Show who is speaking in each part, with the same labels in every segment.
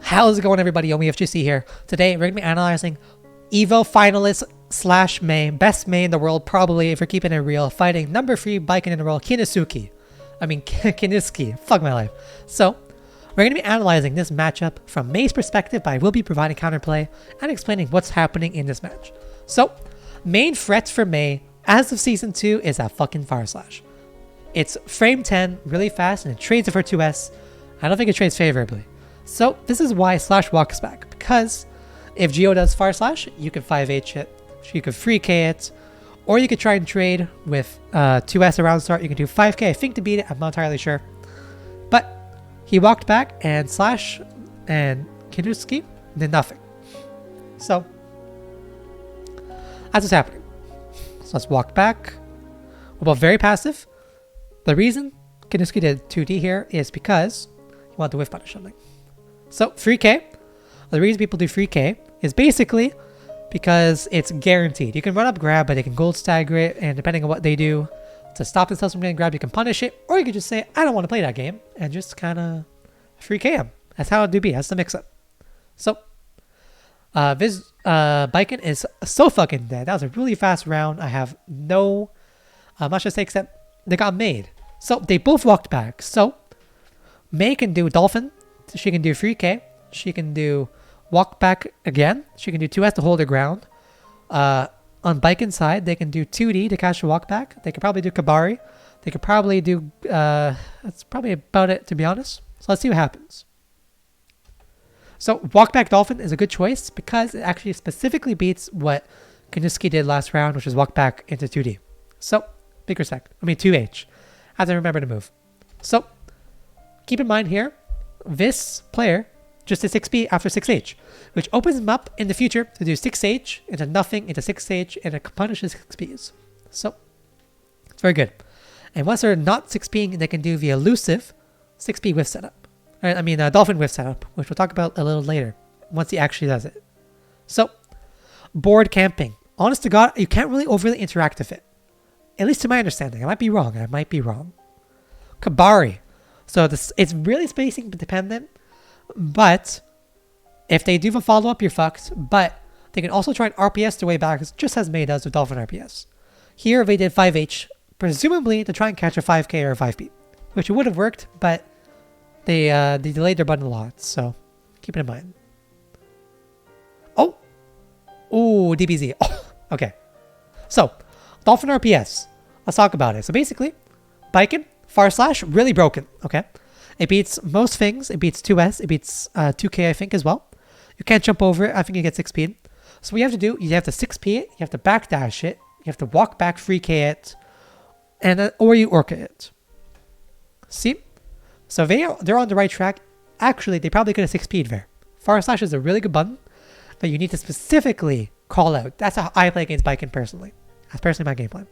Speaker 1: How's it going, everybody? OmiFGC here. Today, we're going to be analyzing EVO finalist slash main, best main in the world, probably, if we're keeping it real, fighting number 3 Baiken in the world, Kiniski. Fuck my life. So, we're going to be analyzing this matchup from May's perspective, but I will be providing counterplay and explaining what's happening in this match. So, main threats for May, as of Season 2, is that fucking Fire Slash. It's frame 10, really fast, and it trades it for 2S. I don't think it trades favorably. So this is why Slash walks back, because if Geo does Fire Slash, you can 5H it, you could 3K it, or you could try and trade with 2S around start. You can do 5K, I think, to beat it. I'm not entirely sure. But he walked back, and Slash and Kiniski did nothing. So that's what's happening. So let's walk back. We're both very passive. The reason Kiniski did 2D here is because he wanted to whiff punish something. So 3K, the reason people do 3K is basically because it's guaranteed. You can run up grab, but they can gold stagger it, and depending on what they do to stop themselves from getting grabbed, you can punish it, or you can just say, I don't want to play that game, and just kind of 3K them. That's how it do be. That's the mix-up. So, Baiken is so fucking dead. That was a really fast round. I have no much to say except they got made. So, they both walked back. So, May can do Dolphin. She can do 3K. She can do walk back again. She can do 2S to hold her ground. On Baiken's side, they can do 2D to catch the walk back. They could probably do Kabari. They could probably do... that's probably about it, to be honest. So let's see what happens. So walk back Dolphin is a good choice because it actually specifically beats what Kiniski did last round, which is walk back into 2D. So, big respect. 2H. I have to remember to move. So, keep in mind here, this player just did 6P after 6H, which opens him up in the future to do 6H into nothing, into 6H, and it punishes 6Ps. So, it's very good. And once they're not 6Ping, they can do the elusive 6P whiff setup. Dolphin whiff setup, which we'll talk about a little later, once he actually does it. So, board camping. Honest to God, you can't really overly interact with it. At least to my understanding. I might be wrong. Kabari. So it's really spacing dependent, but if they do the follow-up, you're fucked. But they can also try and RPS their way back, just as May does with Dolphin RPS. Here they did 5H, presumably to try and catch a 5K or a 5P, which would have worked, but they delayed their button a lot, so keep it in mind. Oh! Ooh, DBZ. Oh, okay. So, Dolphin RPS. Let's talk about it. So basically, Baiken, Far Slash, really broken, okay? It beats most things. It beats 2S. It beats 2K, I think, as well. You can't jump over it. I think you get 6P. So what you have to do, you have to 6P it, you have to backdash it, you have to walk back 3K it, and or you Orca it. See? So they're on the right track. Actually, they probably could have 6P'd there. Far Slash is a really good button that you need to specifically call out. That's how I play against Baiken personally. That's personally my game plan.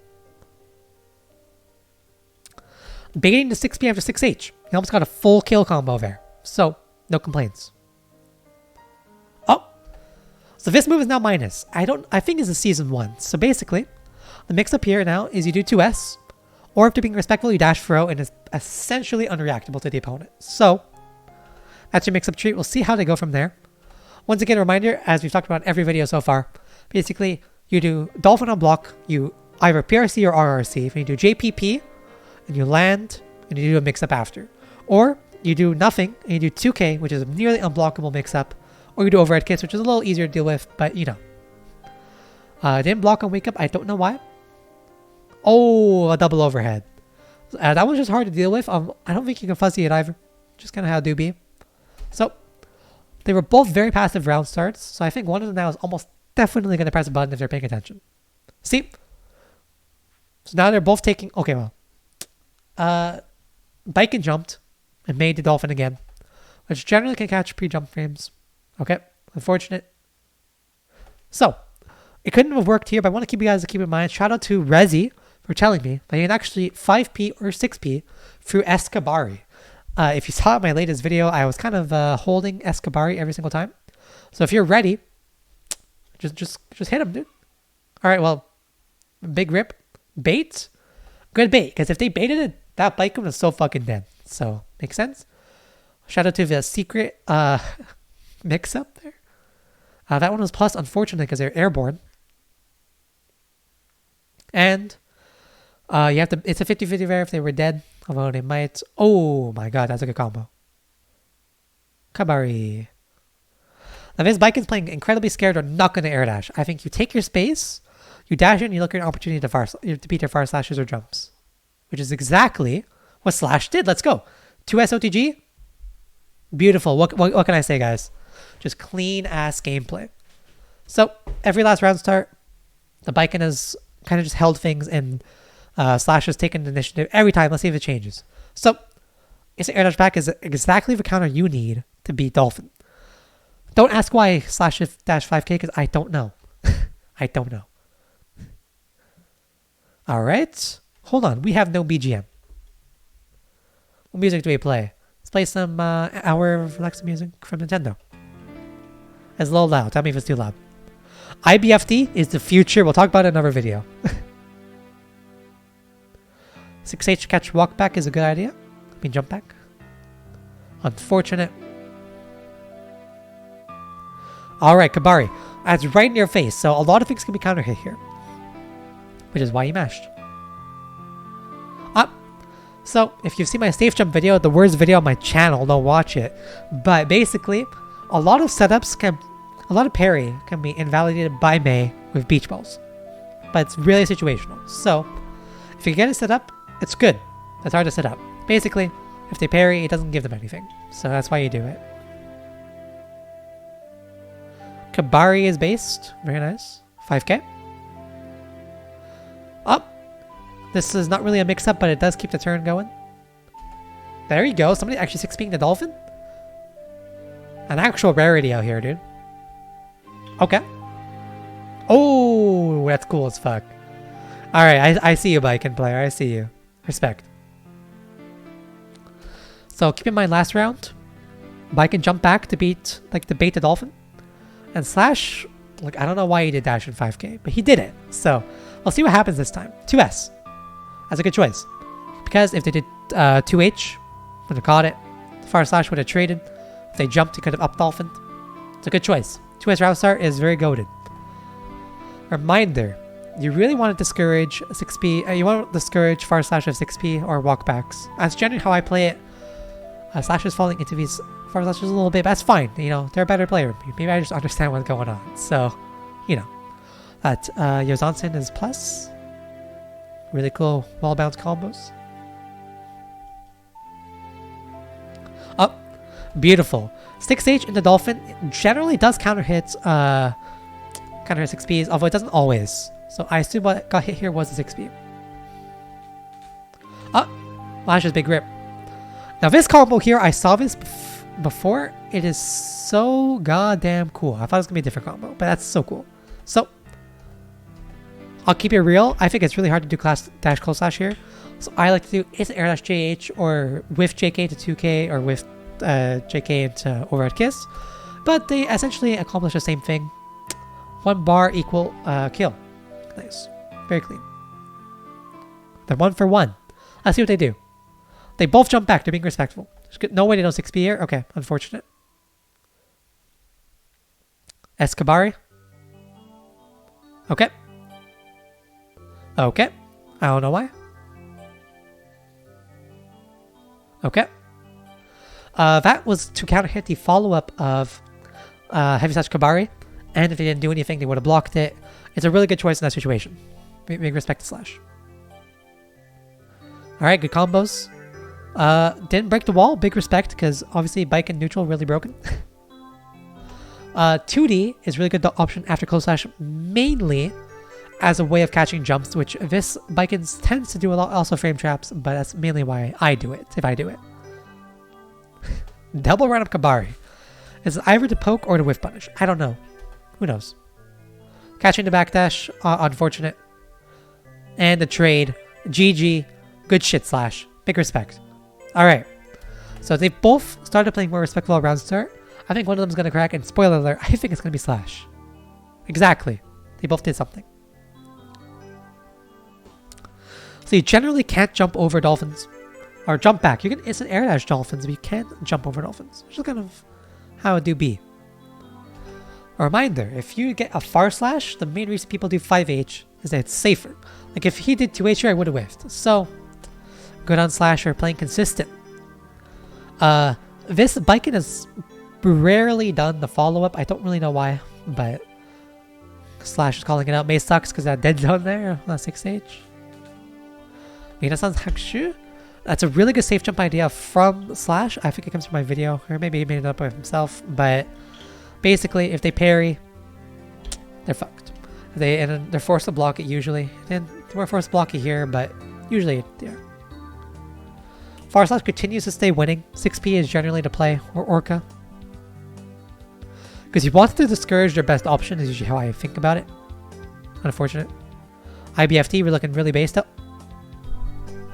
Speaker 1: Baiting the 6P after 6H. He almost got a full kill combo there. So, no complaints. Oh! So this move is now minus. I think it's a season 1. So basically, the mix up here now is you do 2S, or if they're being respectful, you dash throw, and it's essentially unreactable to the opponent. So, that's your mix up treat. We'll see how they go from there. Once again, a reminder, as we've talked about in every video so far, basically, you do Dolphin on block, you either PRC or RRC. If you do JPP, and you land, and you do a mix-up after. Or you do nothing, and you do 2K, which is a nearly unblockable mix-up. Or you do overhead kicks, which is a little easier to deal with, but you know. Didn't block on wake-up, I don't know why. Oh, a double overhead. That one's just hard to deal with. I don't think you can fuzzy it either. Just kind of how it do be. So, they were both very passive round starts, so I think one of them now is almost definitely going to press a button if they're paying attention. See? So now they're both taking... Okay, well. Baiken jumped and made the Dolphin again, which generally can catch pre-jump frames. Okay, unfortunate. So, it couldn't have worked here, but I want to keep you guys to keep in mind. Shout out to Rezi for telling me that you can actually 5P or 6P through Escabari. If you saw my latest video, I was kind of holding Escabari every single time. So if you're ready, just hit him, dude. All right, well, big rip. Bait? Good bait, because if they baited it, that Baiken was so fucking dead. So, makes sense? Shout out to the secret mix up there. That one was plus, unfortunately, because they're airborne. And you have to. It's a 50-50 rare if they were dead, although they might. Oh my god, that's a good combo. Kabari. Now this Baiken's playing incredibly scared or not going to air dash. I think you take your space, you dash in, you look at an opportunity to beat their far slashes or jumps. Which is exactly what Slash did. Let's go. 2S OTG. Beautiful. What can I say, guys? Just clean ass gameplay. So every last round start, the Baiken has kind of just held things and Slash has taken the initiative every time. Let's see if it changes. So instant air dash back is exactly the counter you need to beat Dolphin. Don't ask why Slash dash 5k because I don't know. I don't know. All right. Hold on. We have no BGM. What music do we play? Let's play some hour of relaxing music from Nintendo. It's a little loud. Tell me if it's too loud. IBFD is the future. We'll talk about it in another video. 6H catch walk back is a good idea. I mean jump back. Unfortunate. Alright, Kabari. That's right in your face, so a lot of things can be counter hit here. Which is why you mashed. So, if you've seen my safe jump video, the worst video on my channel, don't watch it. But basically, a lot of parry can be invalidated by Mei with beach balls. But it's really situational. So, if you get it set up, it's good. It's hard to set up. Basically, if they parry, it doesn't give them anything. So that's why you do it. Kabari is based. Very nice. 5k. Up. This is not really a mix-up, but it does keep the turn going. There you go. Somebody actually 6Ping the Dolphin. An actual rarity out here, dude. Okay. Oh, that's cool as fuck. Alright, I see you, Baiken player. I see you. Respect. So keep in mind last round, Baiken jump back to bait the Dolphin. And Slash, like, I don't know why he did dash in 5k, but he did it. So we'll see what happens this time. 2S. That's a good choice. Because if they did 2H, would have caught it. Far Slash would have traded. If they jumped, he could have up Dolphin. It's a good choice. 2S round start is very goated. Reminder, you really want to discourage 6P. You want to discourage Far Slash of 6P or walkbacks. That's generally how I play it. Slash is falling into these Far Slashes a little bit, but that's fine. You know, they're a better player than me. Maybe I just understand what's going on. So, you know. That Yozansen is plus. Really cool wall bounce combos. Oh, beautiful. 6H in the Dolphin generally does counter hit 6Ps, although it doesn't always. So I assume what got hit here was the 6P. Lash's big rip. Now this combo here, I saw this before. It is so goddamn cool. I thought it was going to be a different combo, but that's so cool. So, I'll keep it real. I think it's really hard to do dash close slash here. So I like to do instant air dash JH or with JK to 2k or with JK into overhead kiss. But they essentially accomplish the same thing. 1 bar equal kill. Nice. Very clean. They're 1 for 1. Let's see what they do. They both jump back. They're being respectful. No way they don't 6P here. Okay, unfortunate. Escabari. Okay. Okay. I don't know why. Okay. That was to counter hit the follow-up of Heavy Slash Kabari. And if they didn't do anything, they would have blocked it. It's a really good choice in that situation. Big respect to Slash. Alright, good combos. Didn't break the wall. Big respect, because obviously Baiken neutral really broken. 2D is really good option after close slash, mainly as a way of catching jumps, which this Baiken tends to do a lot, also frame traps, but that's mainly why I do it, if I do it. Double run up Kabari. Is it either to poke or to whiff punish? I don't know. Who knows? Catching the backdash, unfortunate. And the trade. GG. Good shit, Slash. Big respect. Alright. So they both started playing more respectful round start. I think one of them is going to crack, and spoiler alert, I think it's going to be Slash. Exactly. They both did something. So you generally can't jump over Dolphins. Or jump back. You can instant air dash Dolphins, but you can't jump over Dolphins. Which is kind of how it do be. A reminder, if you get a far slash, the main reason people do 5H is that it's safer. Like if he did 2H here, I would have whiffed. So, good on slasher, playing consistent. This Baiken has rarely done the follow-up. I don't really know why, but Slash is calling it out. May sucks because that dead zone there, 6H. Minasan's Hakushu. That's a really good safe jump idea from Slash. I think it comes from my video, or maybe he made it up by himself. But basically, if they parry, they're fucked. And they're forced to block it usually. And we're forced to block it here, but usually they are. Far Slash continues to stay winning. 6P is generally the play, or Orca. Because you want to discourage their best option is usually how I think about it. Unfortunate. IBFT, we're looking really based up.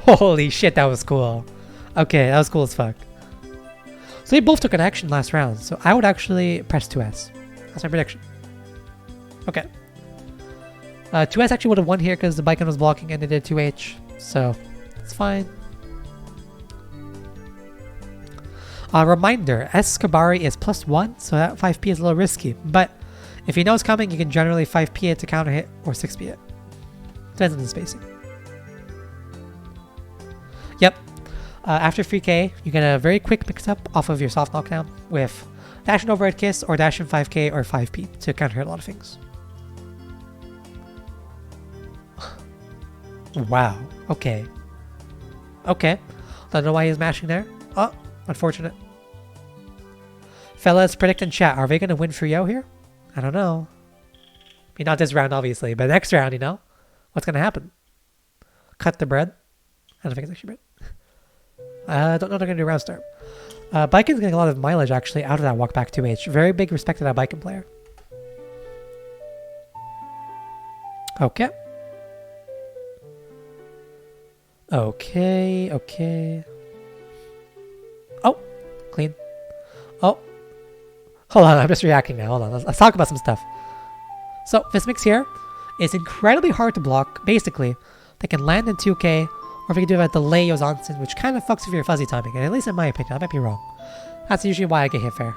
Speaker 1: Holy shit, that was cool. Okay, that was cool as fuck. So they both took an action last round, so I would actually press 2S. That's my prediction. Okay. 2S actually would have won here because the Baiken was blocking and they did 2H, so it's fine. Reminder, Escabari is +1, so that 5P is a little risky, but if he knows coming, you can generally 5P it to counter hit or 6P it. Depends on the spacing. Yep. After 3K, you get a very quick mix-up off of your soft knockdown with dash and overhead kiss or dash and 5K or 5P to counter hit a lot of things. Wow. Okay. Okay. Don't know why he's mashing there. Oh, unfortunate. Fellas, predict in chat. Are they going to win 3-0 here? I don't know. I mean, not this round, obviously, but next round, you know? What's going to happen? Cut the bread? I don't think it's actually bread. I don't know what they're going to do round start. Baiken's getting a lot of mileage, actually, out of that walk back 2H. Very big respect to that Baiken player. Okay. Okay. Oh, clean. Oh. Hold on, I'm just reacting now. Hold on, let's talk about some stuff. So, this mix here is incredibly hard to block. Basically, they can land in 2K, or if you can do that delay Yozansen, which kind of fucks with your fuzzy timing, and at least in my opinion, I might be wrong. That's usually why I get hit fair.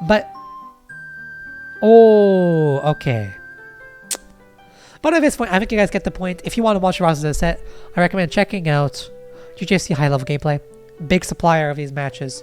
Speaker 1: But, oh, okay. But at this point, I think you guys get the point. If you want to watch the rest of the set, I recommend checking out GJC high level gameplay. Big supplier of these matches.